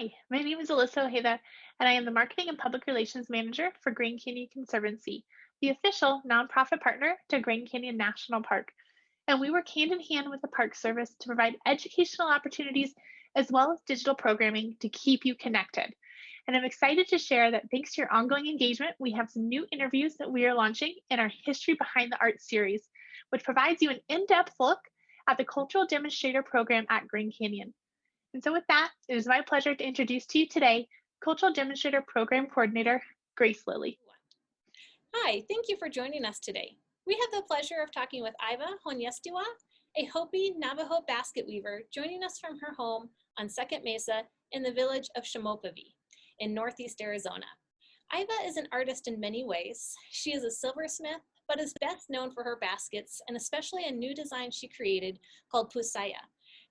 Hi, my name is Alyssa Ojeda, and I am the Marketing and Public Relations Manager for Grand Canyon Conservancy, the official nonprofit partner to Grand Canyon National Park. And we work hand in hand with the Park Service to provide educational opportunities as well as digital programming to keep you connected. And I'm excited to share that thanks to your ongoing engagement, we have some new interviews that we are launching in our History Behind the Art series, which provides you an in depth look at the Cultural Demonstrator Program at Grand Canyon. And so, with that, it is my pleasure to introduce to you today Cultural Demonstrator Program Coordinator Grace Lilly. Hi, thank you for joining us today. We have the pleasure of talking with Iva Honyestiwa, a Hopi Navajo basket weaver, joining us from her home on Second Mesa in the village of Shamopavi in Northeast Arizona. Iva is an artist in many ways. She is a silversmith, but is best known for her baskets and especially a new design she created called Pusaya.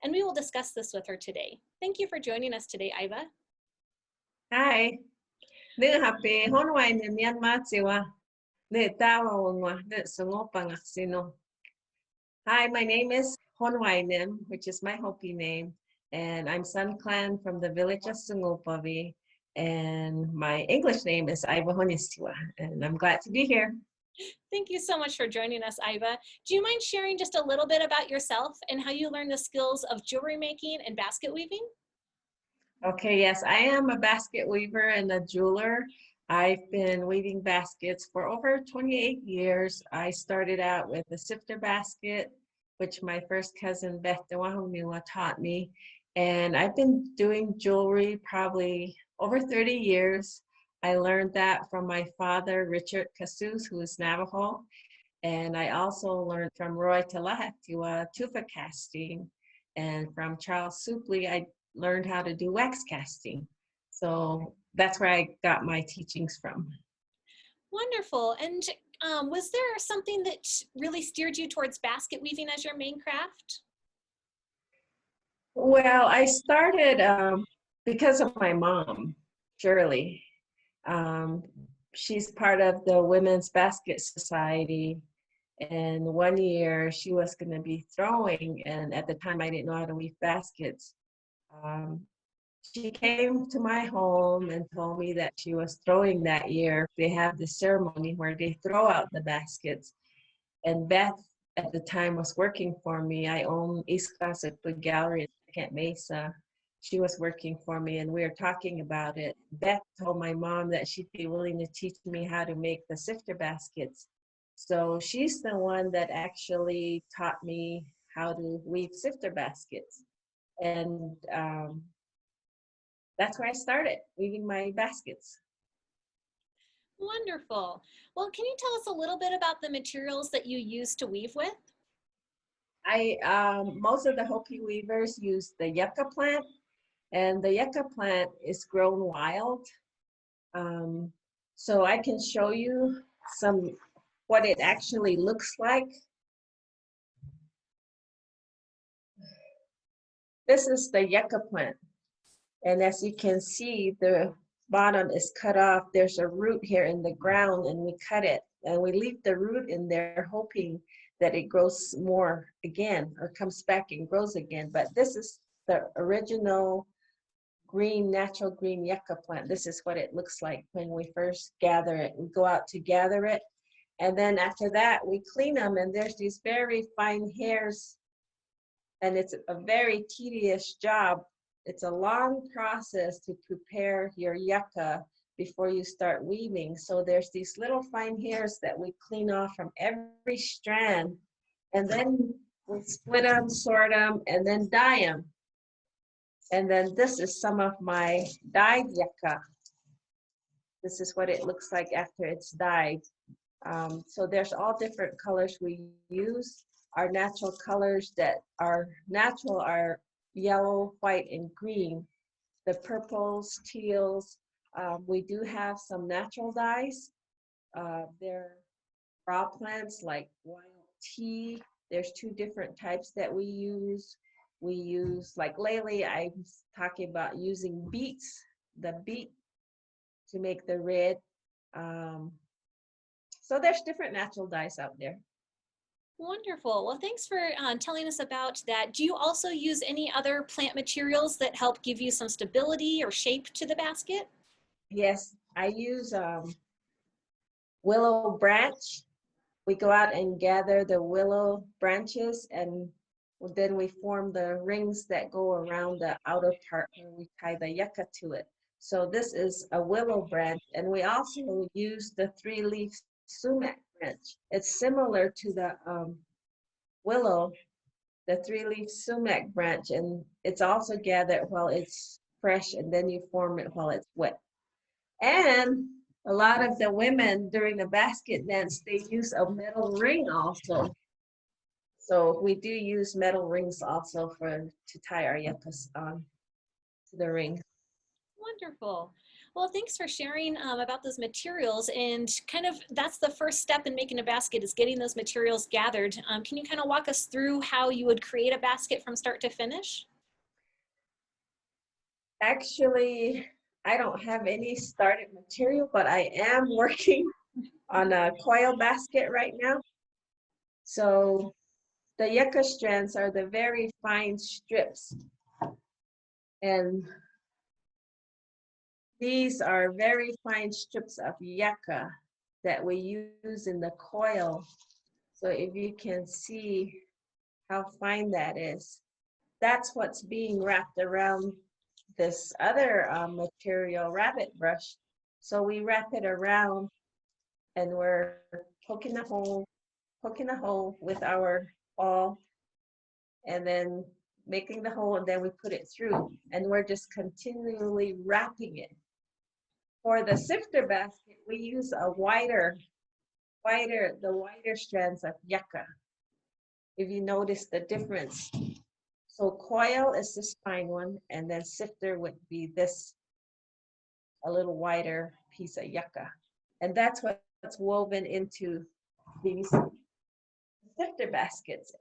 And we will discuss this with her today. Thank you for joining us today, Iva. Hi. Nương happy honwai ni Myanmar tiwa. Ne tawa wangwa ne sungopanga sino. Hi, my name is Honwai Nim, which is my Hopi name, and I'm Sun Clan from the village of Sungopavi, and my English name is Iva Honistiwa, and I'm glad to be here. Thank you so much for joining us, Iva. Do you mind sharing just a little bit about yourself and how you learned the skills of jewelry making and basket weaving? Okay, yes, I am a basket weaver and a jeweler. I've been weaving baskets for over 28 years. I started out with a sifter basket, which my first cousin Beth Dewahoniwa taught me. And I've been doing jewelry probably over 30 years. I learned that from my father, Richard Casus, who is Navajo. And I also learned from Roy Talahatiwa tufa casting. And from Charles Supley, I learned how to do wax casting. So that's where I got my teachings from. Wonderful. And was there something that really steered you towards basket weaving as your main craft? Well, I started because of my mom, Shirley. Um, she's part of the Women's Basket Society. And one year she was going to be throwing, and at the time I didn't know how to weave baskets. She came to my home and told me that she was throwing that year. They have this ceremony where they throw out the baskets. And Beth at the time was working for me. I own East Classic Gallery at Second Mesa. She was working for me and we were talking about it. Beth told my mom that she'd be willing to teach me how to make the sifter baskets. So she's the one that actually taught me how to weave sifter baskets. And that's where I started weaving my baskets. Wonderful. Well, can you tell us a little bit about the materials that you use to weave with? Most of the Hopi weavers use the yucca plant, and the yucca plant is grown wild. So I can show you what it actually looks like. This is the yucca plant. And as you can see, the bottom is cut off. There's a root here in the ground and we cut it. And we leave the root in there hoping that it grows more again or comes back and grows again. But this is the original green, natural green yucca plant. This is what it looks like when we first gather it. We go out to gather it. And then after that, we clean them and there's these very fine hairs. And it's a very tedious job. It's a long process to prepare your yucca before you start weaving. So there's these little fine hairs that we clean off from every strand. And then we split them, sort them, and then dye them. And then this is some of my dyed yucca. This is what it looks like after it's dyed. So there's all different colors we use. Our natural colors that are natural are yellow, white, and green. The purples, teals, we do have some natural dyes. They're raw plants like wild tea. There's two different types that we use. We use, like lately, I'm talking about using beets, the beet to make the red. So there's different natural dyes out there. Wonderful. Well, thanks for telling us about that. Do you also use any other plant materials that help give you some stability or shape to the basket? Yes, I use willow branch. We go out and gather the willow branches, and then we form the rings that go around the outer part where we tie the yucca to it. So this is a willow branch, and we also use the three-leaf sumac branch. It's similar to the willow, the three-leaf sumac branch, and it's also gathered while it's fresh, and then you form it while it's wet. And a lot of the women during the basket dance, they use a metal ring also. So we do use metal rings also to tie our yuccas on to the ring. Wonderful. Well, thanks for sharing about those materials, and kind of that's the first step in making a basket is getting those materials gathered. Can you kind of walk us through how you would create a basket from start to finish? Actually, I don't have any started material, but I am working on a coil basket right now. So the yucca strands are the very fine strips, and these are very fine strips of yucca that we use in the coil. So if you can see how fine that is, that's what's being wrapped around this other material, rabbit brush. So we wrap it around, and we're poking a hole with our awl, and then making the hole, and then we put it through, and we're just continually wrapping it. For the sifter basket, we use the wider strands of yucca. If you notice the difference. So coil is this fine one, and then sifter would be this, a little wider piece of yucca. And that's what's woven into these sifter baskets.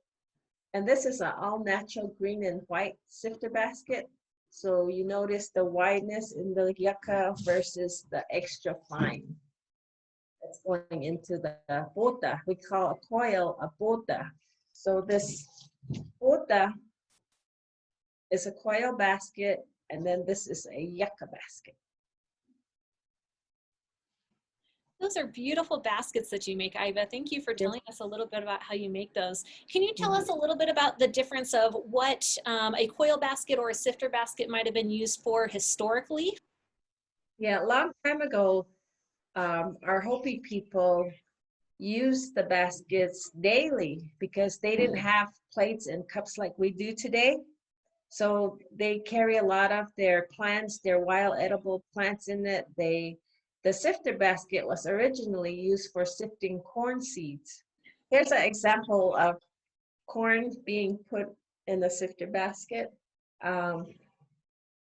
And this is an all natural green and white sifter basket. So you notice the wideness in the yucca versus the extra fine that's going into the bota. We call a coil a bota. So this bota is a coil basket, and then this is a yucca basket. Those are beautiful baskets that you make, Iva. Thank you for telling us a little bit about how you make those. Can you tell us a little bit about the difference of what a coil basket or a sifter basket might have been used for historically? Yeah, a long time ago, our Hopi people used the baskets daily because they didn't have plates and cups like we do today. So they carry a lot of their plants, their wild edible plants in it. The sifter basket was originally used for sifting corn seeds. Here's an example of corn being put in the sifter basket. So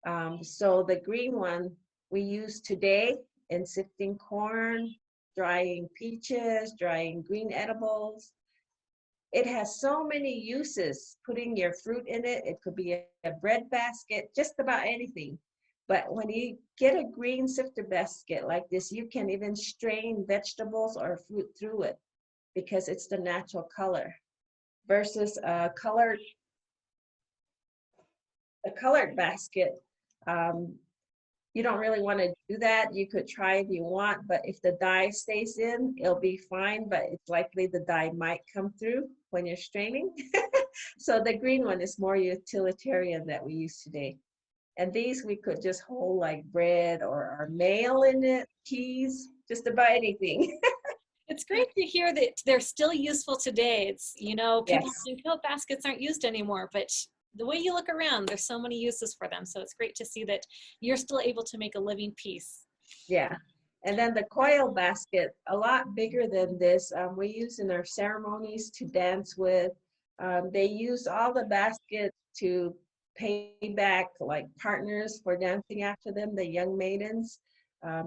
the green one we use today in sifting corn, drying peaches, drying green edibles. It has so many uses, putting your fruit in it. It could be a bread basket, just about anything. But when you get a green sifter basket like this, you can even strain vegetables or fruit through it because it's the natural color. Versus a colored basket, you don't really want to do that. You could try if you want, but if the dye stays in, it'll be fine, but it's likely the dye might come through when you're straining. So the green one is more utilitarian that we use today. And these we could just hold like bread or our mail in it, keys, just about anything. It's great to hear that they're still useful today. It's, people Yes. think, oh, baskets aren't used anymore, but the way you look around, there's so many uses for them. So it's great to see that you're still able to make a living piece. Yeah. And then the coil basket, a lot bigger than this, we use in our ceremonies to dance with. They use all the baskets to pay back like partners for dancing after them, the young maidens,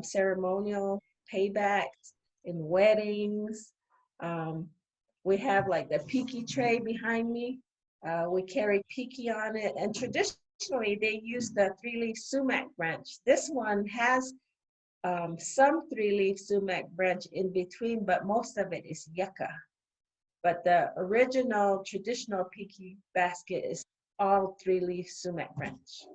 ceremonial paybacks in weddings. We have like the piki tray behind me. We carry piki on it, and traditionally they use the three-leaf sumac branch. This one has some three-leaf sumac branch in between, but most of it is yucca. But the original traditional Piki basket is all 3-leaf sumac branch.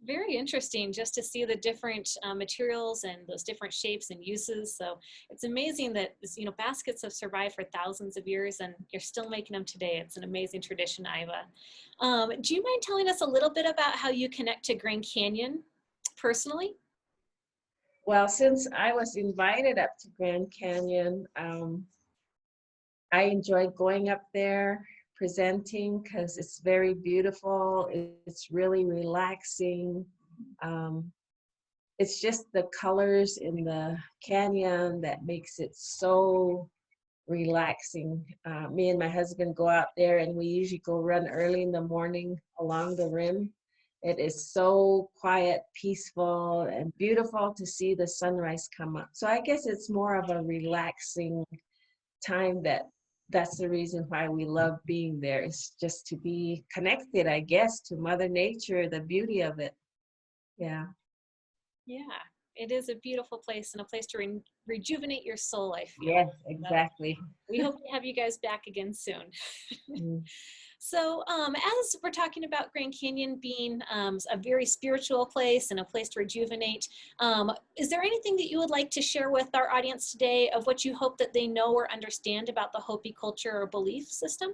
Very interesting just to see the different materials and those different shapes and uses. So it's amazing that, you know, baskets have survived for thousands of years and you're still making them today. It's an amazing tradition, Iva. Do you mind telling us a little bit about how you connect to Grand Canyon personally? Well, since I was invited up to Grand Canyon, I enjoy going up there presenting because it's very beautiful. It's really relaxing. It's just the colors in the canyon that makes it so relaxing. Me and my husband go out there and we usually go run early in the morning along the rim. It is so quiet, peaceful, and beautiful to see the sunrise come up. So I guess it's more of a relaxing time that's the reason why we love being there. It's just to be connected, I guess, to Mother Nature, the beauty of it. Yeah. Yeah, it is a beautiful place and a place to rejuvenate your soul, I feel. Yes, exactly. We hope to have you guys back again soon. Mm. So as we're talking about Grand Canyon being a very spiritual place and a place to rejuvenate, is there anything that you would like to share with our audience today of what you hope that they know or understand about the Hopi culture or belief system?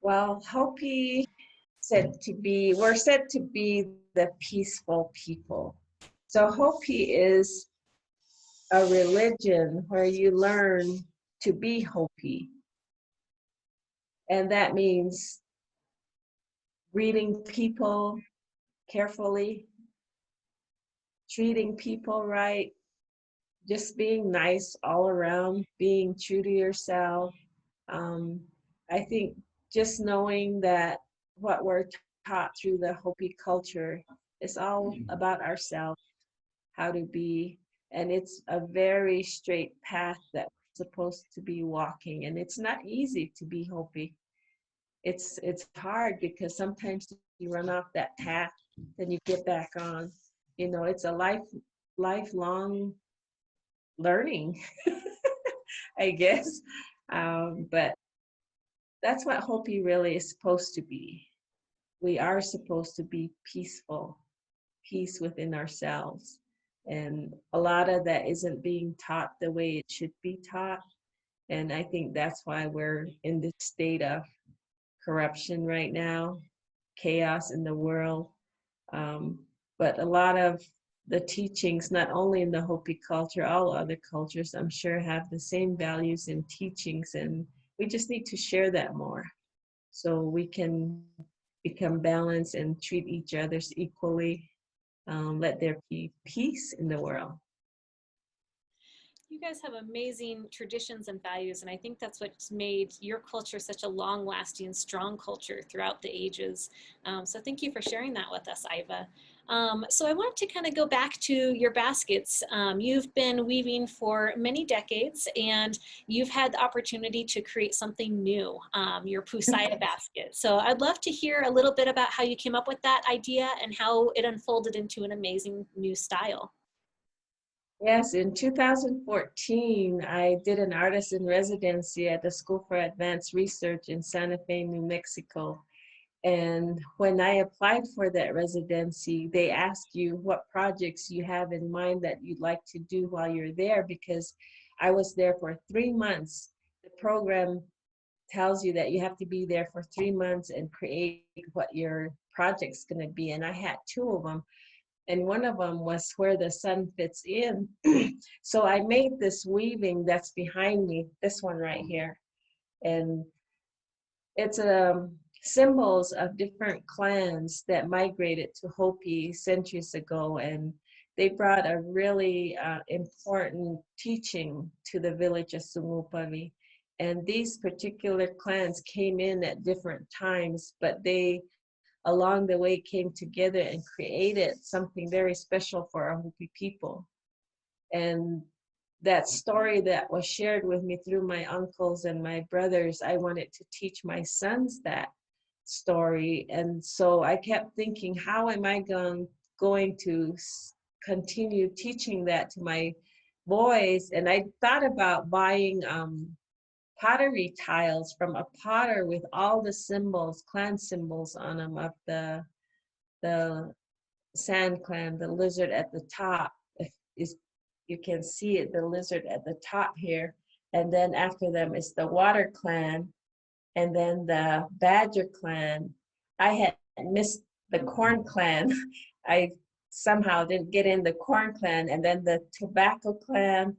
Well, Hopi we're said to be the peaceful people. So Hopi is a religion where you learn to be Hopi. And that means reading people carefully, treating people right, just being nice all around, being true to yourself. I think just knowing that what we're taught through the Hopi culture is all about ourselves, how to be, and it's a very straight path that we're supposed to be walking. And it's not easy to be Hopi. It's hard because sometimes you run off that path, then you get back on. You know, it's a lifelong learning, I guess. But that's what Hopi really is supposed to be. We are supposed to be peaceful, peace within ourselves. And a lot of that isn't being taught the way it should be taught. And I think that's why we're in this state of corruption right now, chaos in the world. But a lot of the teachings, not only in the Hopi culture, all other cultures, I'm sure, have the same values and teachings. And we just need to share that more so we can become balanced and treat each other equally. Let there be peace in the world. You guys have amazing traditions and values, and I think that's what's made your culture such a long-lasting, strong culture throughout the ages. So thank you for sharing that with us, Iva. So I want to kind of go back to your baskets. You've been weaving for many decades, and you've had the opportunity to create something new, your Pusaya basket. So I'd love to hear a little bit about how you came up with that idea and how it unfolded into an amazing new style. Yes, in 2014, I did an artist in residency at the School for Advanced Research in Santa Fe, New Mexico. And when I applied for that residency, they ask you what projects you have in mind that you'd like to do while you're there, because I was there for 3 months. The program tells you that you have to be there for 3 months and create what your project's going to be. And I had 2 of them. And one of them was where the sun fits in. So I made this weaving that's behind me, this one right here. And it's symbols of different clans that migrated to Hopi centuries ago. And they brought a really important teaching to the village of Sumupavi. And these particular clans came in at different times, but they along the way came together and created something very special for our Hopi people. And that story that was shared with me through my uncles and my brothers, I wanted to teach my sons that story. And so I kept thinking, how am I going to continue teaching that to my boys? And I thought about buying pottery tiles from a potter with all the symbols, clan symbols on them of the Sand Clan, the lizard at the top. If you can see it, the lizard at the top here. And then after them is the Water Clan, and then the Badger Clan. I had missed the Corn Clan. I somehow didn't get in the Corn Clan, and then the Tobacco Clan,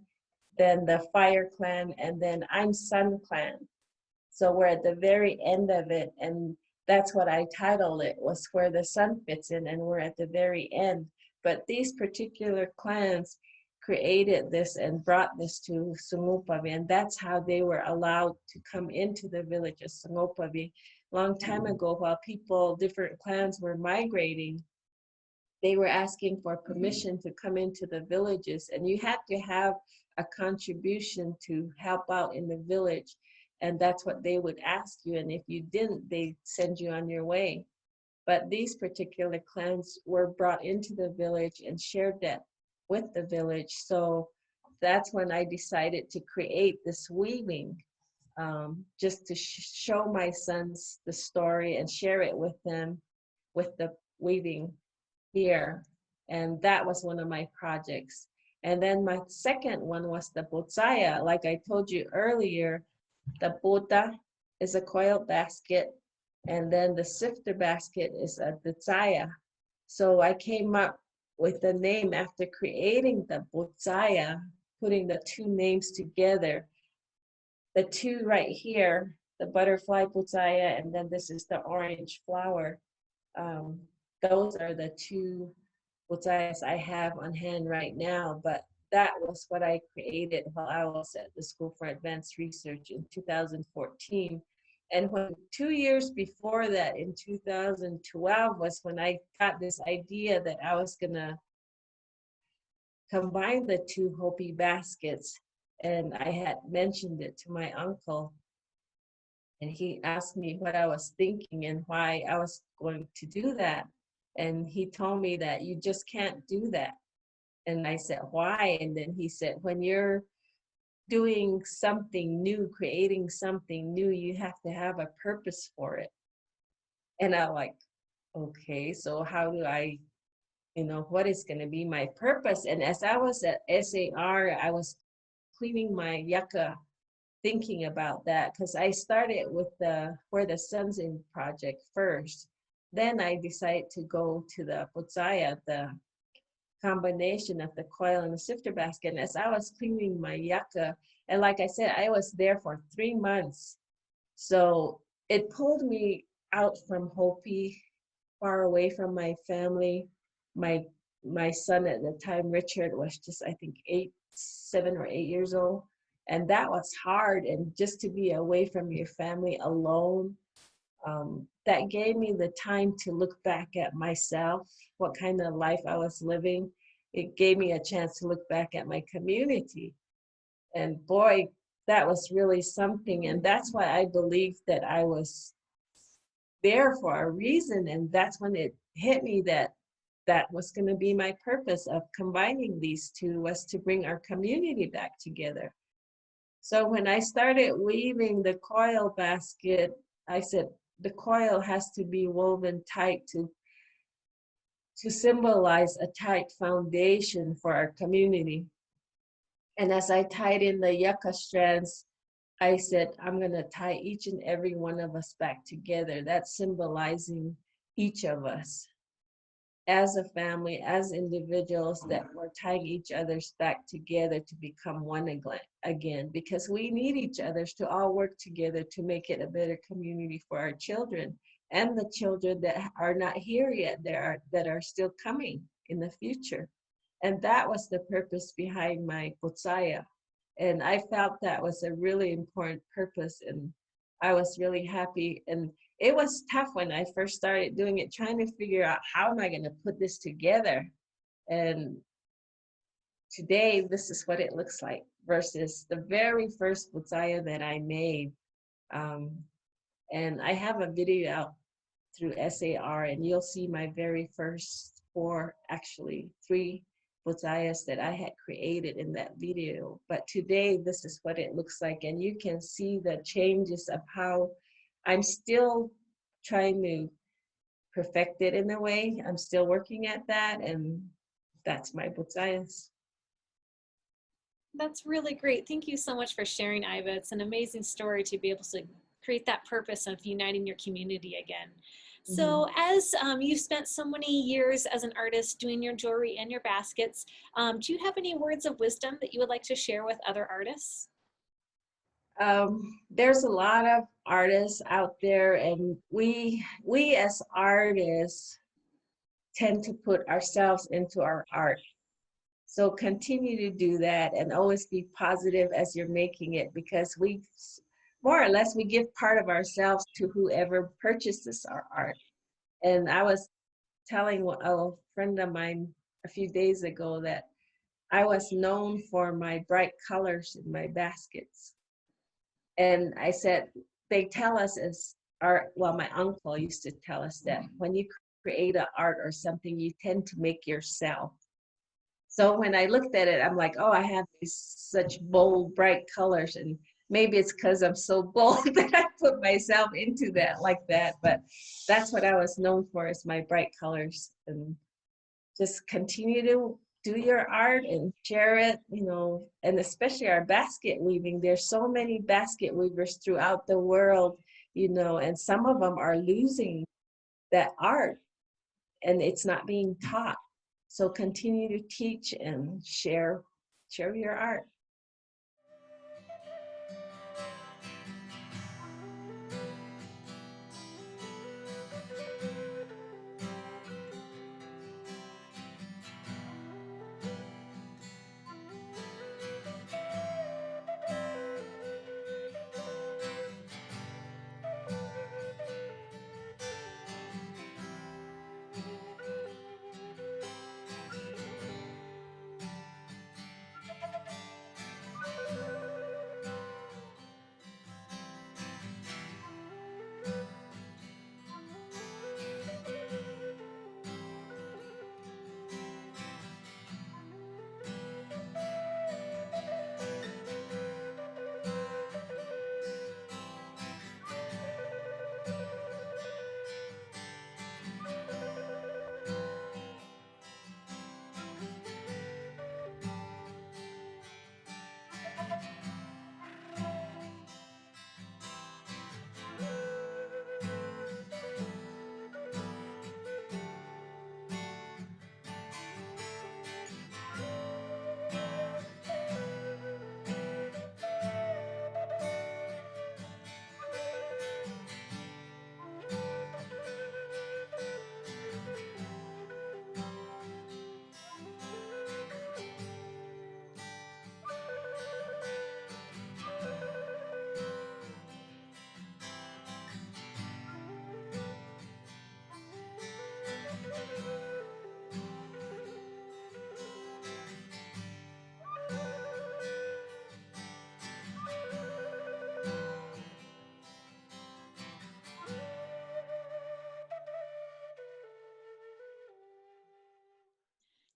then the Fire Clan, and then I'm Sun Clan. So we're at the very end of it, and that's what I titled it, was where the sun fits in, and we're at the very end. But these particular clans created this and brought this to Sungupavi, and that's how they were allowed to come into the village of Sungupavi. Long time ago, while people, different clans were migrating, they were asking for permission to come into the villages, and you had to have a contribution to help out in the village. And that's what they would ask you. And if you didn't, they'd send you on your way. But these particular clans were brought into the village and shared that with the village. So that's when I decided to create this weaving, just to show my sons the story and share it with them with the weaving here. And that was one of my projects. And then my second one was the botsaya. Like I told you earlier, the bota is a coiled basket, and then the sifter basket is a botsaya. So I came up with the name after creating the botsaya, putting the two names together. The two right here, the butterfly botsaya, and then this is the orange flower. Those are the two botsayas I have on hand right now, but that was what I created while I was at the School for Advanced Research in 2014. And when 2 years before that, in 2012, was when I got this idea that I was gonna combine the two Hopi baskets. And I had mentioned it to my uncle, and he asked me what I was thinking and why I was going to do that. And he told me that you just can't do that. And I said, why? And then he said, when you're doing something new, creating something new, you have to have a purpose for it. And I'm like, okay, so how do I, what is going to be my purpose? And as I was at SAR, I was cleaning my yucca, thinking about that, because I started with the Where the Sun's In project first. Then I decided to go to the botsaya, the combination of the coil and the sifter basket. And as I was cleaning my yucca, and like I said, I was there for 3 months. So it pulled me out from Hopi, far away from my family. My son at the time, Richard, was just, I think, 7 or 8 years old. And that was hard. And just to be away from your family alone, that gave me the time to look back at myself, what kind of life I was living. It gave me a chance to look back at my community. And boy, that was really something. And that's why I believed that I was there for a reason. And that's when it hit me that that was going to be my purpose of combining these two, was to bring our community back together. So when I started weaving the coil basket, I said, the coil has to be woven tight to symbolize a tight foundation for our community. And as I tied in the yucca strands, I said, I'm going to tie each and every one of us back together. That's symbolizing each of us as a family, as individuals, that we're tying each other's back together to become one again, because we need each other to all work together to make it a better community for our children and the children that are not here yet, that are still coming in the future. And that was the purpose behind my botsaya. And I felt that was a really important purpose, and I was really happy. And it was tough when I first started doing it, trying to figure out, how am I going to put this together? And today, this is what it looks like versus the very first botsaya that I made. And I have a video out through SAR, and you'll see my very first 3 bozayas that I had created in that video. But today, this is what it looks like. And you can see the changes of how I'm still trying to perfect it in a way. I'm still working at that. And that's my bozayas. That's really great. Thank you so much for sharing, Iva. It's an amazing story to be able to create that purpose of uniting your community again. So as you've spent so many years as an artist doing your jewelry and your baskets, do you have any words of wisdom that you would like to share with other artists? There's a lot of artists out there, and we as artists tend to put ourselves into our art. So continue to do that and always be positive as you're making it, because we more or less we give part of ourselves to whoever purchases our art. And I was telling a friend of mine a few days ago that I was known for my bright colors in my baskets. And I said, they tell us as art, well, my uncle used to tell us that when you create an art or something, you tend to make yourself. So when I looked at it, I'm like, oh, I have these such bold, bright colors. And maybe it's because I'm so bold that I put myself into that like that. But that's what I was known for, is my bright colors. And just continue to do your art and share it, you know, and especially our basket weaving. There's so many basket weavers throughout the world, you know, and some of them are losing that art and it's not being taught. So continue to teach and share your art.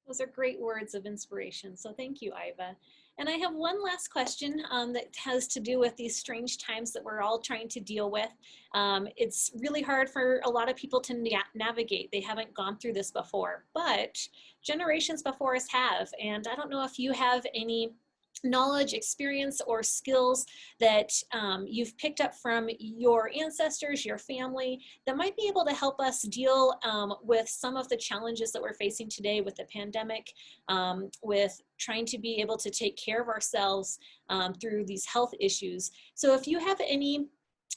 Those are great words of inspiration. So thank you, Iva. And I have one last question that has to do with these strange times that we're all trying to deal with. It's really hard for a lot of people to navigate. They haven't gone through this before, but generations before us have. And I don't know if you have any knowledge, experience, or skills that you've picked up from your ancestors, your family, that might be able to help us deal with some of the challenges that we're facing today with the pandemic, with trying to be able to take care of ourselves through these health issues. So if you have any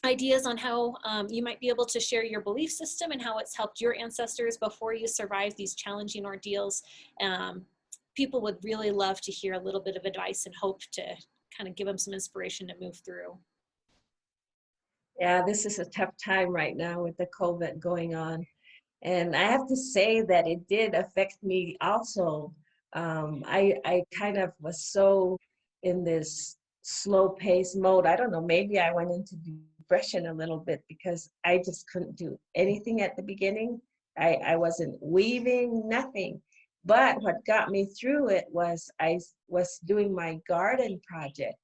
ideas on how you might be able to share your belief system and how it's helped your ancestors before you survive these challenging ordeals, people would really love to hear a little bit of advice and hope to kind of give them some inspiration to move through. Yeah, this is a tough time right now with the COVID going on. And I have to say that it did affect me also. I kind of was so in this slow pace mode. I don't know, maybe I went into depression a little bit because I just couldn't do anything at the beginning. I wasn't weaving, nothing. But what got me through it was I was doing my garden project.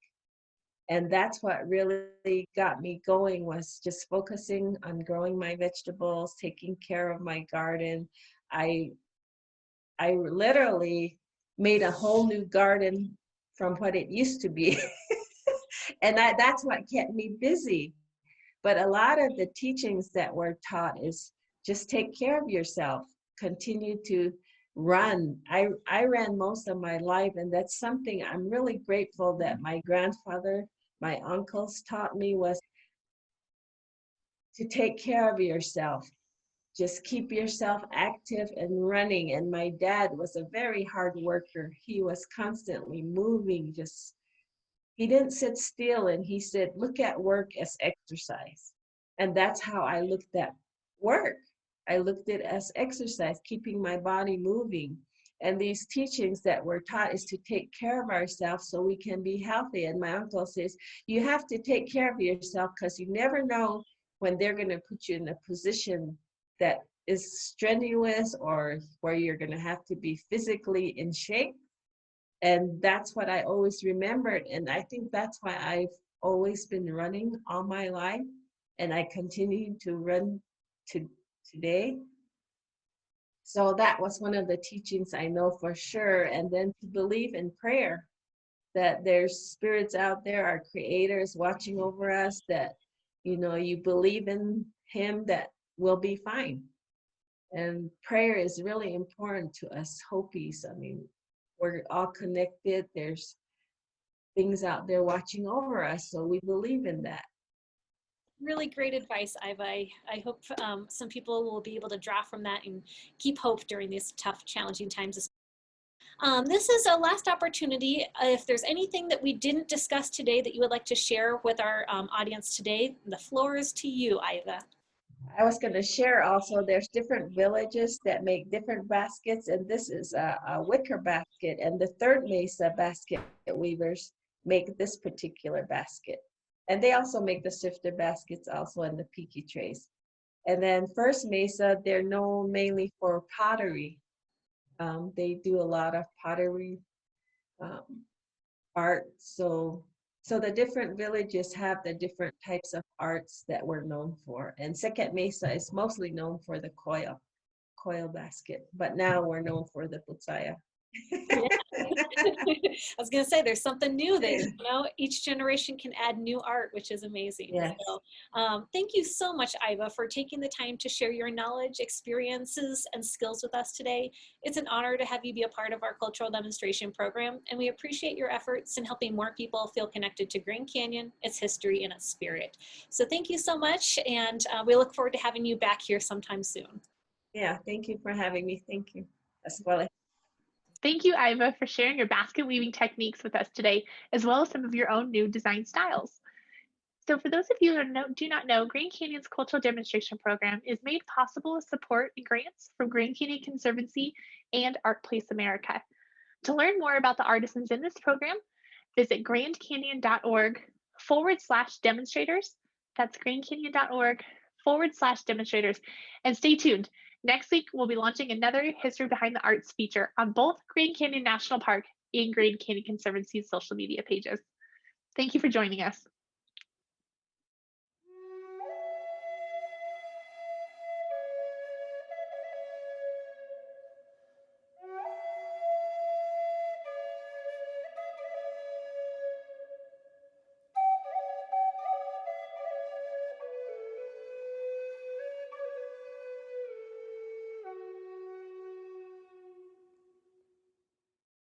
And that's what really got me going, was just focusing on growing my vegetables, taking care of my garden. I I literally made a whole new garden from what it used to be. And that's what kept me busy. But a lot of the teachings that we're taught is just take care of yourself, continue to run. I ran most of my life, and that's something I'm really grateful that my grandfather, my uncles taught me, was to take care of yourself. Just keep yourself active and running. And my dad was a very hard worker. He was constantly moving, just he didn't sit still, and he said, look at work as exercise. And that's how I looked at work. I looked at it as exercise, keeping my body moving. And these teachings that we're taught is to take care of ourselves so we can be healthy. And my uncle says, you have to take care of yourself because you never know when they're going to put you in a position that is strenuous or where you're going to have to be physically in shape. And that's what I always remembered. And I think that's why I've always been running all my life. And I continue to run to today. So that was one of the teachings I know for sure. And then to believe in prayer, that there's spirits out there, our creators watching over us, that, you believe in him, that we'll be fine. And prayer is really important to us Hopis. I mean, we're all connected. There's things out there watching over us, so we believe in that. Really great advice, Iva. I hope some people will be able to draw from that and keep hope during these tough, challenging times. This is a last opportunity. If there's anything that we didn't discuss today that you would like to share with our audience today, the floor is to you, Iva. I was going to share also, there's different villages that make different baskets, and this is a wicker basket, and the Third Mesa basket weavers make this particular basket. And they also make the sifter baskets also, and the piki trays. And then First Mesa, they're known mainly for pottery. They do a lot of pottery art. So the different villages have the different types of arts that we're known for. And Second Mesa is mostly known for the coil basket, but now we're known for the putsaya. Yeah. I was going to say, there's something new there. Each generation can add new art, which is amazing. Yes. So, thank you so much, Iva, for taking the time to share your knowledge, experiences, and skills with us today. It's an honor to have you be a part of our cultural demonstration program, and we appreciate your efforts in helping more people feel connected to Grand Canyon, its history, and its spirit. So thank you so much, and we look forward to having you back here sometime soon. Yeah, thank you for having me. Thank you as well. Thank you, Iva, for sharing your basket weaving techniques with us today, as well as some of your own new design styles. So for those of you who do not know, Grand Canyon's Cultural Demonstration Program is made possible with support and grants from Grand Canyon Conservancy and ArtPlace America. To learn more about the artisans in this program, visit grandcanyon.org/demonstrators. That's grandcanyon.org/demonstrators. And stay tuned. Next week, we'll be launching another History Behind the Arts feature on both Grand Canyon National Park and Grand Canyon Conservancy's social media pages. Thank you for joining us.